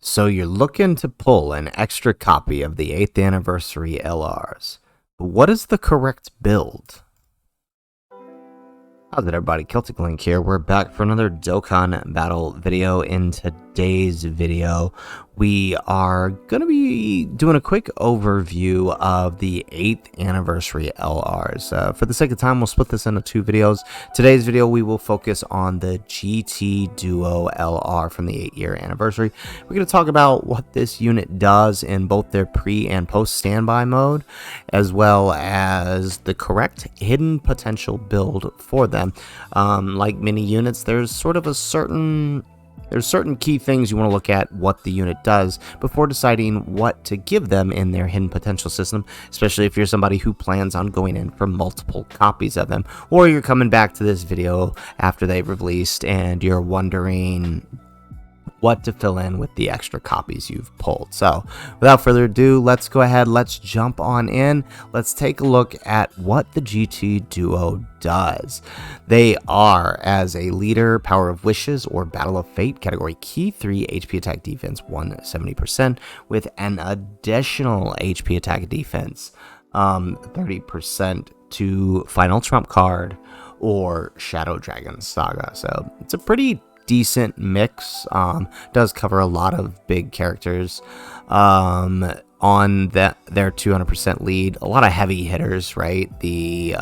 So you're looking to pull an extra copy of the 8th anniversary LRs. What is the correct build? How's it, everybody? Celtic Link here. We're back for another Dokkan battle video. In today's video, we are going to be doing a quick overview of the 8th anniversary LRs. For the sake of time, we'll split this into two videos. Today's video, we will focus on the GT Duo LR from the 8-year anniversary. We're going to talk about what this unit does in both their pre and post standby mode, as well as the correct hidden potential build for them. Like many units, there's sort of certain key things you want to look at what the unit does before deciding what to give them in their hidden potential system, especially if you're somebody who plans on going in for multiple copies of them, or you're coming back to this video after they've released and you're wondering what to fill in with the extra copies you've pulled. So without further ado, let's go ahead, let's jump on in. Let's take a look at what the GT Duo does. They are, as a leader, Power of Wishes or Battle of Fate, category key 3, HP attack defense 170%, with an additional HP attack defense 30% to Final Trump card or Shadow Dragon Saga. So it's a pretty decent mix. Does cover a lot of big characters on their 200% lead. A lot of heavy hitters, right? The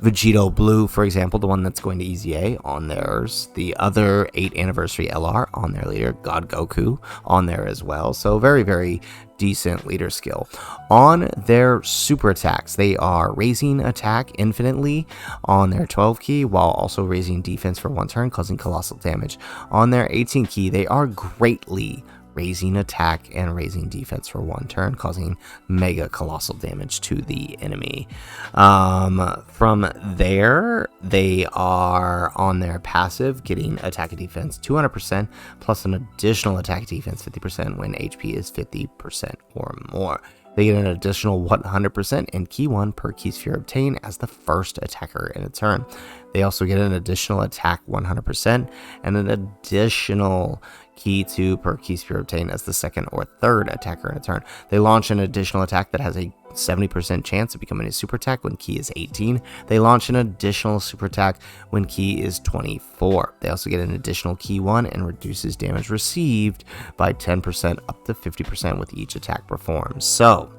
Vegeta Blue, for example, the one that's going to EZA on theirs. The other 8th anniversary LR on their leader, God Goku, on there as well. So very, very decent leader skill. On their super attacks, they are raising attack infinitely on their 12 key, while also raising defense for 1 turn, causing colossal damage. On their 18 key, they are greatly raising attack and raising defense for 1 turn, causing mega colossal damage to the enemy. From there, they are on their passive, getting attack and defense 200%, plus an additional attack defense 50% when HP is 50% or more. They get an additional 100% and key 1 per key sphere obtained as the first attacker in a turn. They also get an additional attack 100% and an additional key 2 per key sphere obtained as the second or third attacker in a turn. They launch an additional attack that has a 70% chance of becoming a super attack when key is 18. They launch an additional super attack when key is 24. They also get an additional key 1 and reduces damage received by 10% up to 50% with each attack performed. So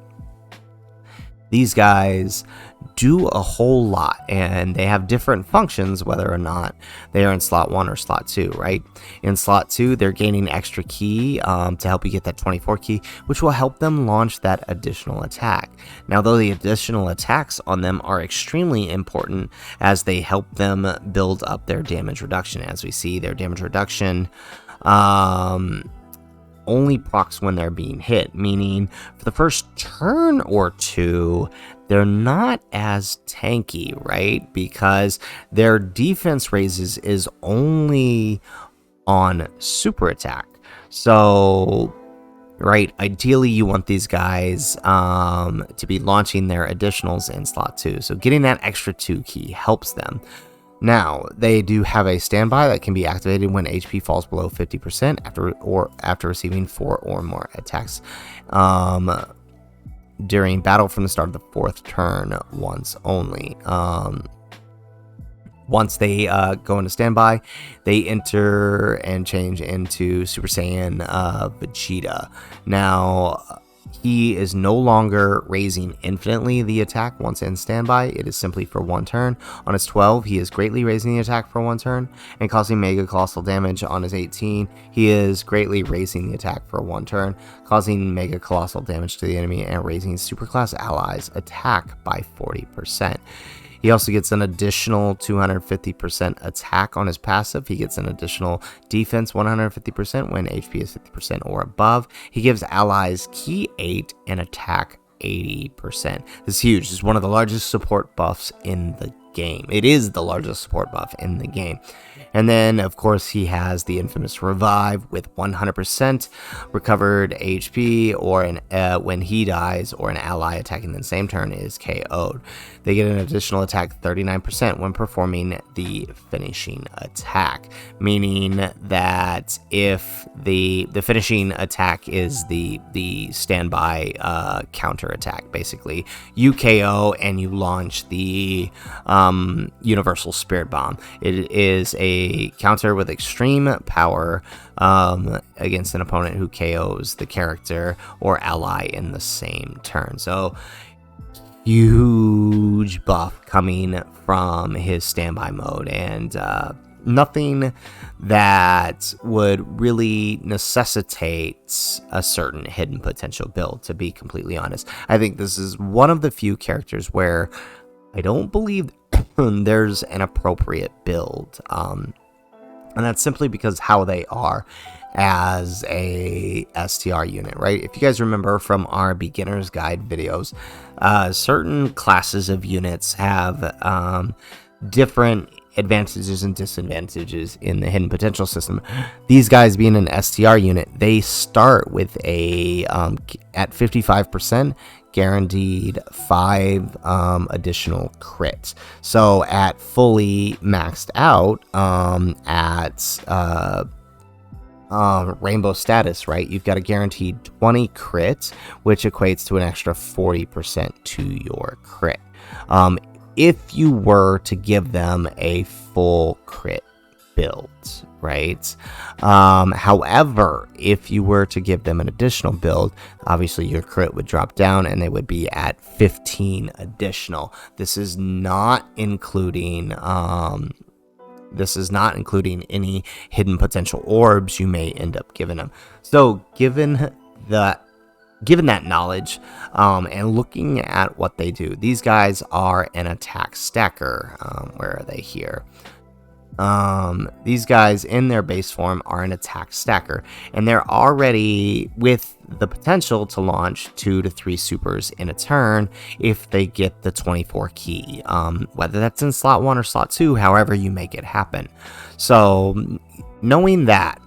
these guys do a whole lot, and they have different functions whether or not they are in slot 1 or slot 2, right? In slot 2, they're gaining extra key to help you get that 24 key, which will help them launch that additional attack. Now, though the additional attacks on them are extremely important as they help them build up their damage reduction. As we see, their damage reduction only procs when they're being hit, meaning for the first turn or two, they're not as tanky, right? Because their defense raises is only on super attack. So, right, ideally you want these guys to be launching their additionals in slot 2. So getting that extra 2 key helps them. Now, they do have a standby that can be activated when HP falls below 50% after receiving 4 or more attacks during battle from the start of the 4th turn once only. Once they go into standby, they enter and change into Super Saiyan Vegeta. Now, he is no longer raising infinitely the attack once in standby. It is simply for 1 turn. On his 12, he is greatly raising the attack for 1 turn and causing mega colossal damage. On his 18, he is greatly raising the attack for 1 turn, causing mega colossal damage to the enemy and raising superclass allies attack by 40%. He also gets an additional 250% attack on his passive. He gets an additional defense 150% when HP is 50% or above. He gives allies key 8 and attack 80%. This is huge. This is one of the largest support buffs in the game. It is the largest support buff in the game. And then, of course, he has the infamous revive with 100% recovered HP, or when he dies or an ally attacking the same turn is KO'd. They get an additional attack 39% when performing the finishing attack, meaning that if the finishing attack is the standby counter attack, basically, you KO and you launch the Universal Spirit Bomb. It is a counter with extreme power against an opponent who KOs the character or ally in the same turn. So huge buff coming from his standby mode, and nothing that would really necessitate a certain hidden potential build, to be completely honest. I think this is one of the few characters where I don't believe there's an appropriate build, and that's simply because how they are as a STR unit, right? If you guys remember from our beginner's guide videos, certain classes of units have different advantages and disadvantages in the hidden potential system. These guys being an STR unit, they start with a at 55% guaranteed 5 additional crits. So at fully maxed out at rainbow status, right, you've got a guaranteed 20 crits, which equates to an extra 40% to your crit. If you were to give them a full crit build, right? However, if you were to give them an additional build, obviously your crit would drop down and they would be at 15 additional. This is not including any hidden potential orbs you may end up giving them. So given that knowledge, and looking at what they do, these guys are an attack stacker. Where are they here? These guys in their base form are an attack stacker, and they're already with the potential to launch 2 to 3 supers in a turn if they get the 24 key, whether that's in slot 1 or slot 2, however you make it happen. So knowing that,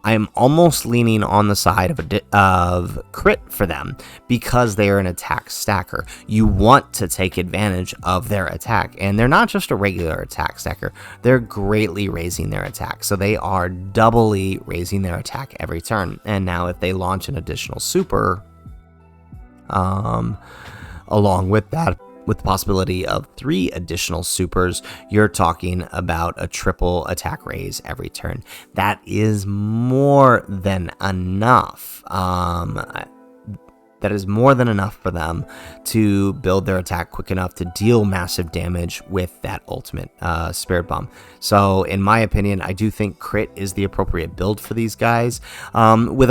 I'm almost leaning on the side of crit for them because they are an attack stacker. You want to take advantage of their attack, and they're not just a regular attack stacker. They're greatly raising their attack, so they are doubly raising their attack every turn. And now if they launch an additional super along with that, with the possibility of 3 additional supers, you're talking about a triple attack raise every turn. That is more than enough. That is more than enough for them to build their attack quick enough to deal massive damage with that ultimate Spirit Bomb. So in my opinion, I do think crit is the appropriate build for these guys, with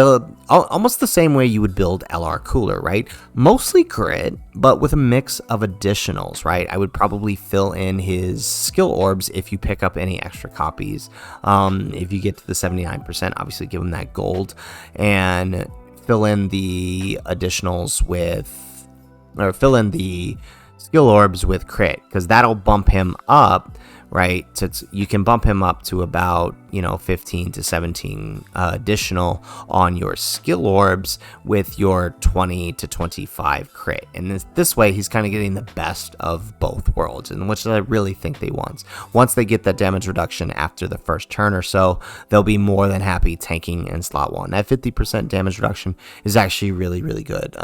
almost the same way you would build LR Cooler, right? Mostly crit, but with a mix of additionals, right? I would probably fill in his skill orbs if you pick up any extra copies. If you get to the 79%, obviously give him that gold, and fill in the additionals with, or fill in the skill orbs with crit, because that'll bump him up, right? You can bump him up to about, 15 to 17 additional on your skill orbs with your 20 to 25 crit. And this way, he's kind of getting the best of both worlds, and which I really think they want. Once they get that damage reduction after the first turn or so, they'll be more than happy tanking in slot 1. That 50% damage reduction is actually really, really good.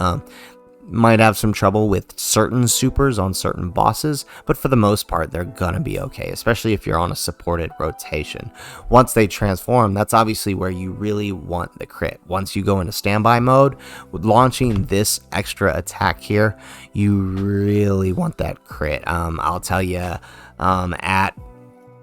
Might have some trouble with certain supers on certain bosses, but for the most part, they're gonna be okay, especially if you're on a supported rotation. Once they transform, that's obviously where you really want the crit. Once you go into standby mode, with launching this extra attack here, you really want that crit. I'll tell you, at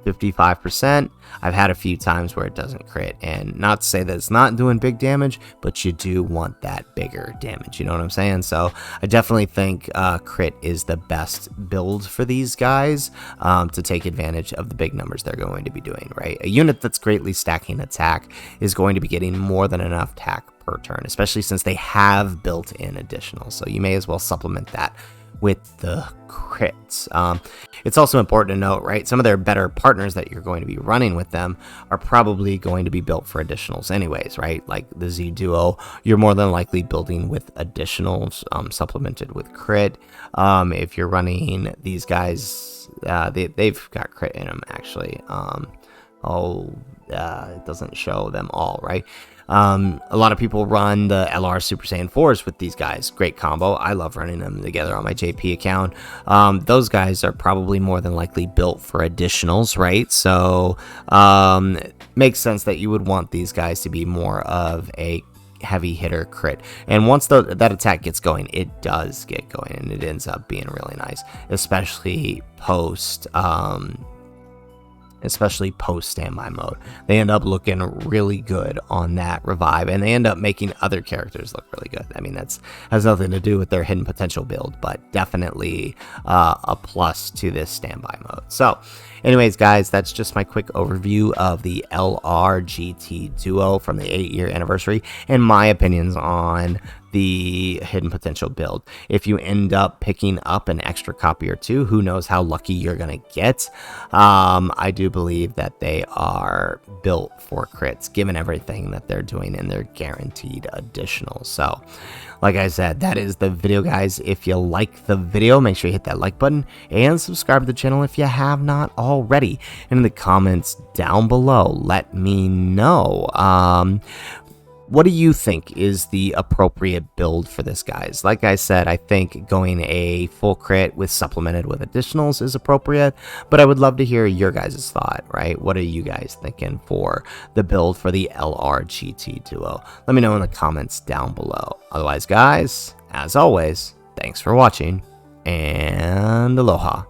55%, I've had a few times where it doesn't crit, and not to say that it's not doing big damage, but you do want that bigger damage, you know what I'm saying? So I definitely think crit is the best build for these guys, to take advantage of the big numbers they're going to be doing, right? A unit that's greatly stacking attack is going to be getting more than enough attack per turn, especially since they have built-in additionals, so you may as well supplement that with the crits. It's also important to note, right, some of their better partners that you're going to be running with them are probably going to be built for additionals anyways, right? Like the Z Duo, you're more than likely building with additionals, supplemented with crit. If you're running these guys, they've got crit in them actually. It doesn't show them all, right? A lot of people run the LR Super Saiyan 4s with these guys. Great combo. I love running them together on my JP account. Those guys are probably more than likely built for additionals, right? So it makes sense that you would want these guys to be more of a heavy hitter crit. And once that attack gets going, it does get going, and it ends up being really nice, especially post standby mode. They end up looking really good on that revive, and they end up making other characters look really good. I mean, that's has nothing to do with their hidden potential build, but definitely a plus to this standby mode. So anyways, guys, that's just my quick overview of the LRGT Duo from the 8-year anniversary and my opinions on the hidden potential build. If you end up picking up an extra copy or two, who knows how lucky you're gonna get. I do believe that they are built for crits, given everything that they're doing, and they're guaranteed additional. So like I said, that is the video, guys. If you like the video, make sure you hit that like button and subscribe to the channel if you have not already. And in the comments down below, let me know what do you think is the appropriate build for this, guys? Like I said, I think going a full crit with supplemented with additionals is appropriate, but I would love to hear your guys' thought, right? What are you guys thinking for the build for the LRGT Duo? Let me know in the comments down below. Otherwise, guys, as always, thanks for watching, and aloha.